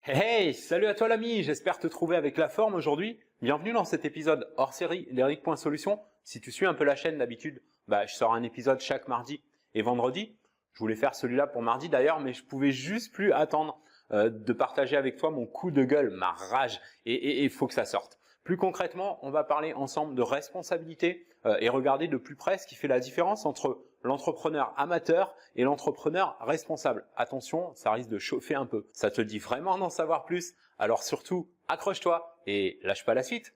Hey, hey, salut à toi l'ami, j'espère te trouver avec la forme aujourd'hui. Bienvenue dans cet épisode hors série d'Eric.Solutions. Si tu suis un peu la chaîne d'habitude, je sors un épisode chaque mardi et vendredi. Je voulais faire celui-là pour mardi d'ailleurs, mais je pouvais juste plus attendre de partager avec toi mon coup de gueule, ma rage, et il faut que ça sorte. Plus concrètement, on va parler ensemble de responsabilité et regarder de plus près ce qui fait la différence entre l'entrepreneur amateur et l'entrepreneur responsable. Attention, ça risque de chauffer un peu. Ça te dit vraiment d'en savoir plus? Alors surtout, accroche-toi et lâche pas la suite.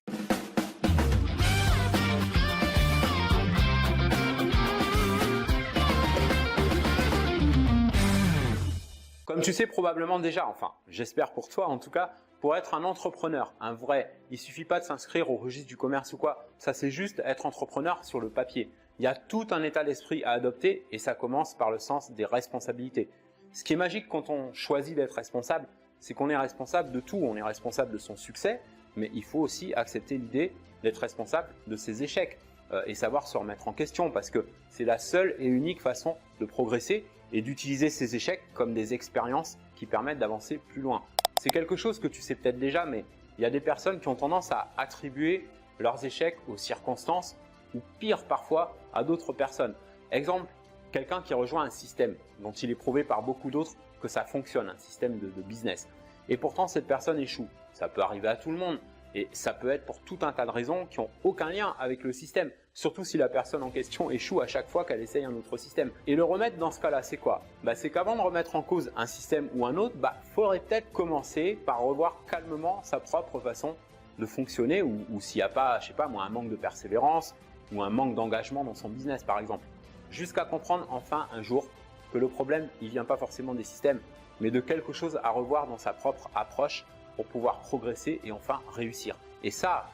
Comme tu sais probablement déjà, enfin j'espère pour toi en tout cas, pour être un entrepreneur, un vrai, il suffit pas de s'inscrire au registre du commerce ou quoi, ça c'est juste être entrepreneur sur le papier. Il y a tout un état d'esprit à adopter et ça commence par le sens des responsabilités. Ce qui est magique quand on choisit d'être responsable, c'est qu'on est responsable de tout, on est responsable de son succès, mais il faut aussi accepter l'idée d'être responsable de ses échecs et savoir se remettre en question parce que c'est la seule et unique façon de progresser et d'utiliser ces échecs comme des expériences qui permettent d'avancer plus loin. C'est quelque chose que tu sais peut-être déjà, mais il y a des personnes qui ont tendance à attribuer leurs échecs aux circonstances ou pire parfois à d'autres personnes. Exemple, quelqu'un qui rejoint un système dont il est prouvé par beaucoup d'autres que ça fonctionne, un système de business. Et pourtant cette personne échoue. Ça peut arriver à tout le monde et ça peut être pour tout un tas de raisons qui n'ont aucun lien avec le système. Surtout si la personne en question échoue à chaque fois qu'elle essaye un autre système. Et le remède dans ce cas-là, c'est quoi? C'est qu'avant de remettre en cause un système ou un autre, faudrait peut-être commencer par revoir calmement sa propre façon de fonctionner ou s'il n'y a pas, je sais pas moi, un manque de persévérance ou un manque d'engagement dans son business par exemple. Jusqu'à comprendre enfin un jour que le problème, il vient pas forcément des systèmes, mais de quelque chose à revoir dans sa propre approche pour pouvoir progresser et enfin réussir. Et ça,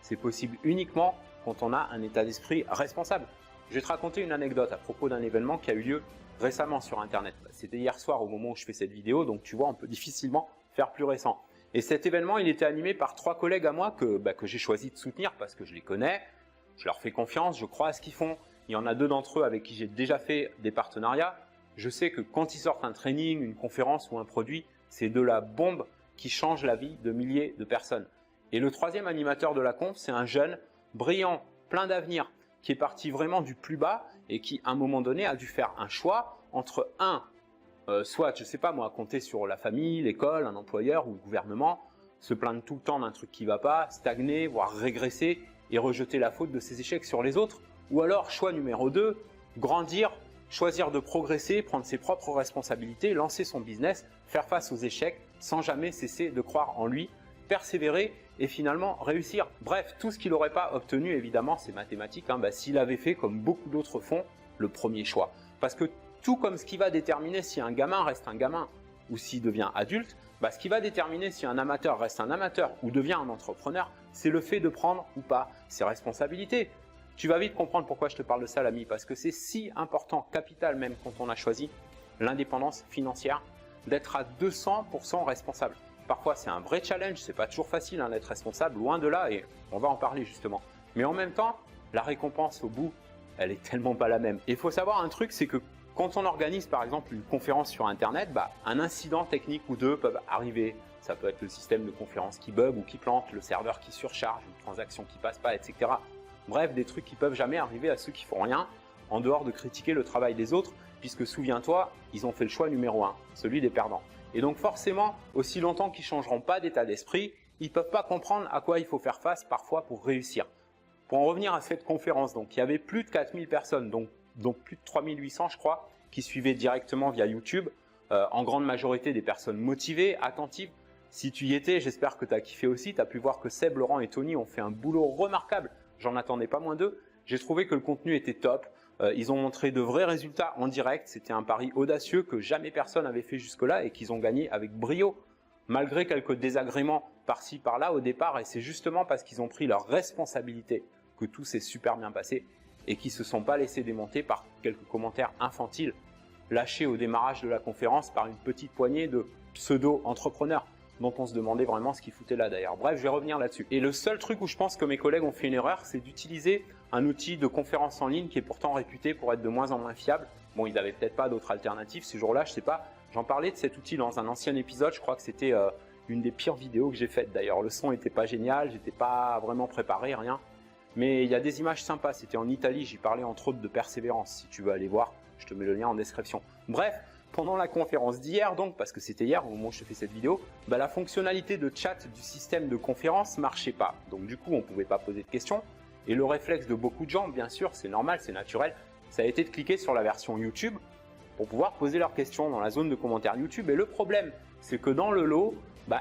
c'est possible uniquement quand on a un état d'esprit responsable. Je vais te raconter une anecdote à propos d'un événement qui a eu lieu récemment sur Internet. C'était hier soir au moment où je fais cette vidéo, donc tu vois, on peut difficilement faire plus récent. Et cet événement, il était animé par 3 collègues à moi que j'ai choisi de soutenir parce que je les connais, je leur fais confiance, je crois à ce qu'ils font. Il y en a 2 d'entre eux avec qui j'ai déjà fait des partenariats. Je sais que quand ils sortent un training, une conférence ou un produit, c'est de la bombe qui change la vie de milliers de personnes. Et le 3e animateur de la conf, c'est un jeune, brillant, plein d'avenir, qui est parti vraiment du plus bas et qui, à un moment donné, a dû faire un choix entre soit, je sais pas moi, compter sur la famille, l'école, un employeur ou le gouvernement, se plaindre tout le temps d'un truc qui va pas, stagner, voire régresser et rejeter la faute de ses échecs sur les autres, ou alors, choix numéro 2, grandir, choisir de progresser, prendre ses propres responsabilités, lancer son business, faire face aux échecs sans jamais cesser de croire en lui, persévérer et finalement réussir. Bref, tout ce qu'il n'aurait pas obtenu, évidemment, c'est mathématique, s'il avait fait comme beaucoup d'autres font, le premier choix. Parce que tout comme ce qui va déterminer si un gamin reste un gamin ou s'il devient adulte, ce qui va déterminer si un amateur reste un amateur ou devient un entrepreneur, c'est le fait de prendre ou pas ses responsabilités. Tu vas vite comprendre pourquoi je te parle de ça, l'ami, parce que c'est si important, capital même quand on a choisi l'indépendance financière, d'être à 200% responsable. Parfois, c'est un vrai challenge, c'est pas toujours facile d'être responsable, loin de là, et on va en parler justement. Mais en même temps, la récompense au bout, elle est tellement pas la même. Et il faut savoir un truc, c'est que quand on organise par exemple une conférence sur Internet, un incident technique ou 2 peuvent arriver. Ça peut être le système de conférence qui bug ou qui plante, le serveur qui surcharge, une transaction qui passe pas, etc. Bref, des trucs qui peuvent jamais arriver à ceux qui font rien, en dehors de critiquer le travail des autres, puisque souviens-toi, ils ont fait le choix numéro 1, celui des perdants. Et donc forcément, aussi longtemps qu'ils ne changeront pas d'état d'esprit, ils ne peuvent pas comprendre à quoi il faut faire face parfois pour réussir. Pour en revenir à cette conférence, donc il y avait plus de 4000 personnes, donc plus de 3800 je crois, qui suivaient directement via YouTube, en grande majorité des personnes motivées, attentives. Si tu y étais, j'espère que tu as kiffé aussi, tu as pu voir que Seb, Laurent et Tony ont fait un boulot remarquable. J'en attendais pas moins d'eux. J'ai trouvé que le contenu était top. Ils ont montré de vrais résultats en direct. C'était un pari audacieux que jamais personne n'avait fait jusque-là et qu'ils ont gagné avec brio. Malgré quelques désagréments par-ci par-là au départ. Et c'est justement parce qu'ils ont pris leurs responsabilités que tout s'est super bien passé et qu'ils ne se sont pas laissés démonter par quelques commentaires infantiles lâchés au démarrage de la conférence par une petite poignée de pseudo-entrepreneurs dont on se demandait vraiment ce qu'ils foutaient là d'ailleurs. Bref, je vais revenir là-dessus. Et le seul truc où je pense que mes collègues ont fait une erreur, c'est d'utiliser un outil de conférence en ligne qui est pourtant réputé pour être de moins en moins fiable. Bon, ils n'avaient peut-être pas d'autres alternatives ce jour-là, je sais pas. J'en parlais de cet outil dans un ancien épisode, je crois que c'était une des pires vidéos que j'ai faites. D'ailleurs, le son n'était pas génial, j'étais pas vraiment préparé, rien. Mais il y a des images sympas, c'était en Italie, j'y parlais entre autres de persévérance. Si tu veux aller voir, je te mets le lien en description. Bref, pendant la conférence d'hier, donc, parce que c'était hier au moment où je te fais cette vidéo, la fonctionnalité de chat du système de conférence marchait pas. Donc du coup, on ne pouvait pas poser de questions. Et le réflexe de beaucoup de gens, bien sûr, c'est normal, c'est naturel, ça a été de cliquer sur la version YouTube pour pouvoir poser leurs questions dans la zone de commentaires YouTube. Et le problème, c'est que dans le lot,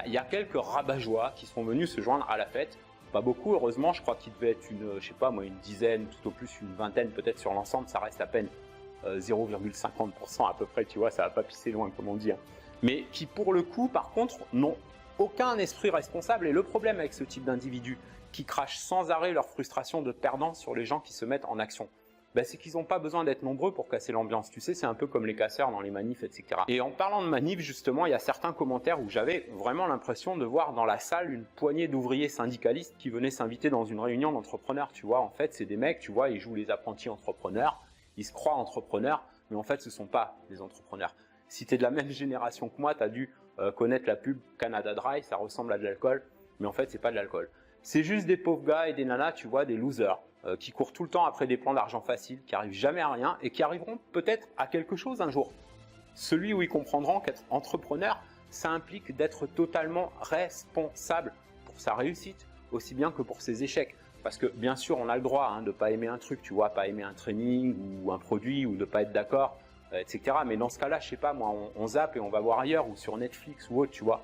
il y a quelques rabat-joie qui sont venus se joindre à la fête. Pas beaucoup, heureusement, je crois qu'il devait être une dizaine, tout au plus une vingtaine peut-être sur l'ensemble, ça reste à peine 0,50% à peu près, tu vois, ça va pas pisser loin comme on dit. Mais qui pour le coup, par contre, n'ont aucun esprit responsable. Et le problème avec ce type d'individus qui crachent sans arrêt leur frustration de perdant sur les gens qui se mettent en action, c'est qu'ils n'ont pas besoin d'être nombreux pour casser l'ambiance. Tu sais, c'est un peu comme les casseurs dans les manifs, etc. Et en parlant de manifs, justement, il y a certains commentaires où j'avais vraiment l'impression de voir dans la salle une poignée d'ouvriers syndicalistes qui venaient s'inviter dans une réunion d'entrepreneurs. Tu vois, en fait, c'est des mecs, tu vois, ils jouent les apprentis entrepreneurs, ils se croient entrepreneurs, mais en fait, ce ne sont pas des entrepreneurs. Si tu es de la même génération que moi, tu as dû connaître la pub Canada Dry, ça ressemble à de l'alcool, mais en fait, c'est pas de l'alcool. C'est juste des pauvres gars et des nanas, tu vois, des losers, qui courent tout le temps après des plans d'argent faciles, qui arrivent jamais à rien et qui arriveront peut-être à quelque chose un jour. Celui où ils comprendront qu'être entrepreneur, ça implique d'être totalement responsable pour sa réussite, aussi bien que pour ses échecs. Parce que bien sûr, on a le droit de ne pas aimer un truc, tu vois, pas aimer un training ou un produit ou de ne pas être d'accord, etc. Mais dans ce cas-là, je sais pas, moi, on zappe et on va voir ailleurs ou sur Netflix ou autre, tu vois.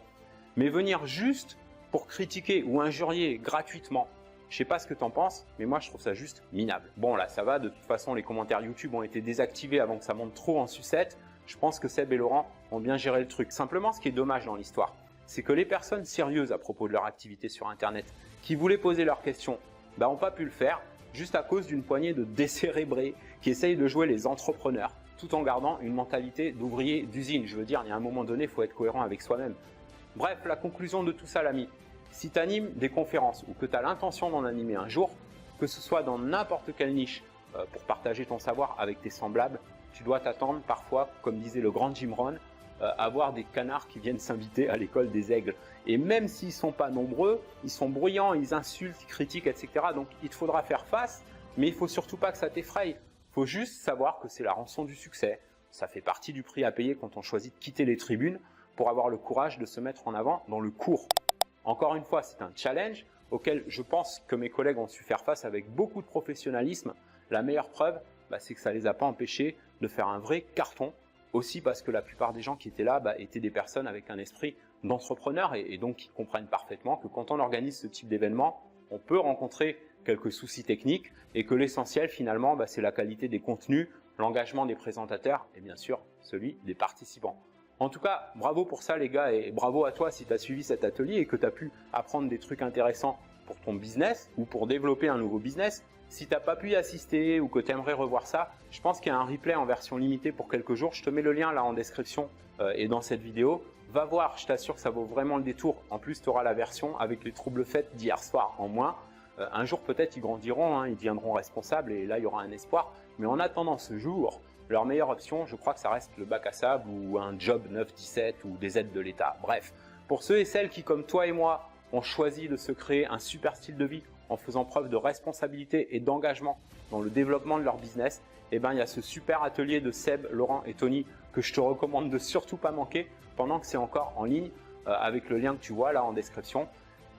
Mais venir juste pour critiquer ou injurier gratuitement, je sais pas ce que tu en penses, mais moi je trouve ça juste minable. Bon là ça va, de toute façon les commentaires YouTube ont été désactivés avant que ça monte trop en sucette. Je pense que Seb et Laurent ont bien géré le truc. Simplement ce qui est dommage dans l'histoire, c'est que les personnes sérieuses à propos de leur activité sur Internet, qui voulaient poser leurs questions, n'ont pas pu le faire, juste à cause d'une poignée de décérébrés qui essayent de jouer les entrepreneurs, tout en gardant une mentalité d'ouvrier d'usine. Je veux dire, il y a un moment donné, il faut être cohérent avec soi-même. Bref, la conclusion de tout ça, l'ami. Si tu animes des conférences ou que tu as l'intention d'en animer un jour, que ce soit dans n'importe quelle niche pour partager ton savoir avec tes semblables, tu dois t'attendre parfois, comme disait le grand Jim Rohn, à voir des canards qui viennent s'inviter à l'école des aigles. Et même s'ils ne sont pas nombreux, ils sont bruyants, ils insultent, ils critiquent, etc. Donc il te faudra faire face, mais il ne faut surtout pas que ça t'effraie. Il faut juste savoir que c'est la rançon du succès. Ça fait partie du prix à payer quand on choisit de quitter les tribunes pour avoir le courage de se mettre en avant dans le cours. Encore une fois, c'est un challenge auquel je pense que mes collègues ont su faire face avec beaucoup de professionnalisme. La meilleure preuve, c'est que ça ne les a pas empêchés de faire un vrai carton. Aussi parce que la plupart des gens qui étaient là étaient des personnes avec un esprit d'entrepreneur et donc qui comprennent parfaitement que quand on organise ce type d'événement, on peut rencontrer quelques soucis techniques et que l'essentiel finalement, c'est la qualité des contenus, l'engagement des présentateurs et bien sûr celui des participants. En tout cas, bravo pour ça les gars et bravo à toi si tu as suivi cet atelier et que tu as pu apprendre des trucs intéressants pour ton business ou pour développer un nouveau business. Si tu n'as pas pu y assister ou que tu aimerais revoir ça, je pense qu'il y a un replay en version limitée pour quelques jours. Je te mets le lien là en description et dans cette vidéo. Va voir, je t'assure que ça vaut vraiment le détour. En plus, tu auras la version avec les troubles faits d'hier soir en moins. Un jour peut-être ils grandiront, ils deviendront responsables et là il y aura un espoir. Mais en attendant ce jour, leur meilleure option, je crois que ça reste le bac à sable ou un job 9-17 ou des aides de l'État. Bref, pour ceux et celles qui, comme toi et moi, ont choisi de se créer un super style de vie en faisant preuve de responsabilité et d'engagement dans le développement de leur business, il y a ce super atelier de Seb, Laurent et Tony que je te recommande de surtout pas manquer pendant que c'est encore en ligne avec le lien que tu vois là en description.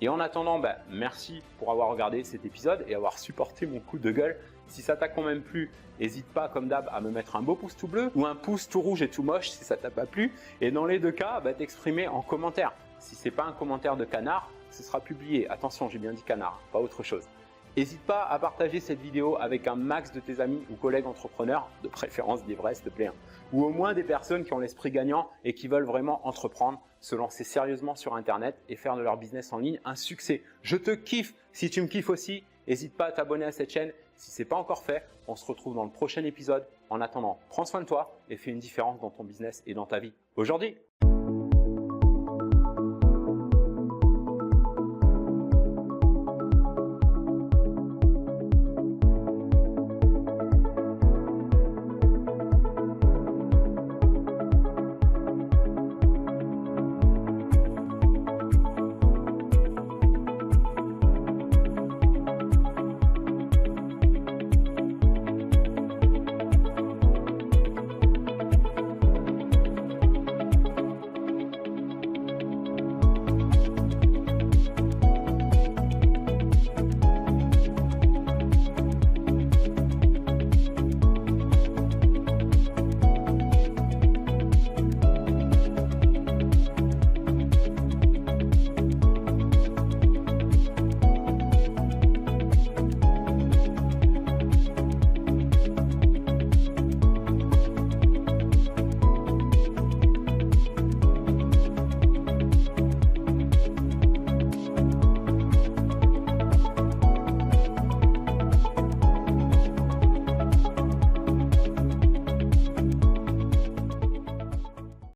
Et en attendant, merci pour avoir regardé cet épisode et avoir supporté mon coup de gueule. Si ça t'a quand même plu, n'hésite pas comme d'hab à me mettre un beau pouce tout bleu ou un pouce tout rouge et tout moche si ça t'a pas plu. Et dans les deux cas, t'exprimer en commentaire. Si c'est pas un commentaire de canard, ce sera publié. Attention, j'ai bien dit canard, pas autre chose. N'hésite pas à partager cette vidéo avec un max de tes amis ou collègues entrepreneurs, de préférence des vrais s'il te plaît, ou au moins des personnes qui ont l'esprit gagnant et qui veulent vraiment entreprendre, se lancer sérieusement sur Internet et faire de leur business en ligne un succès. Je te kiffe. Si tu me kiffes aussi, n'hésite pas à t'abonner à cette chaîne. Si ce n'est pas encore fait, on se retrouve dans le prochain épisode. En attendant, prends soin de toi et fais une différence dans ton business et dans ta vie aujourd'hui.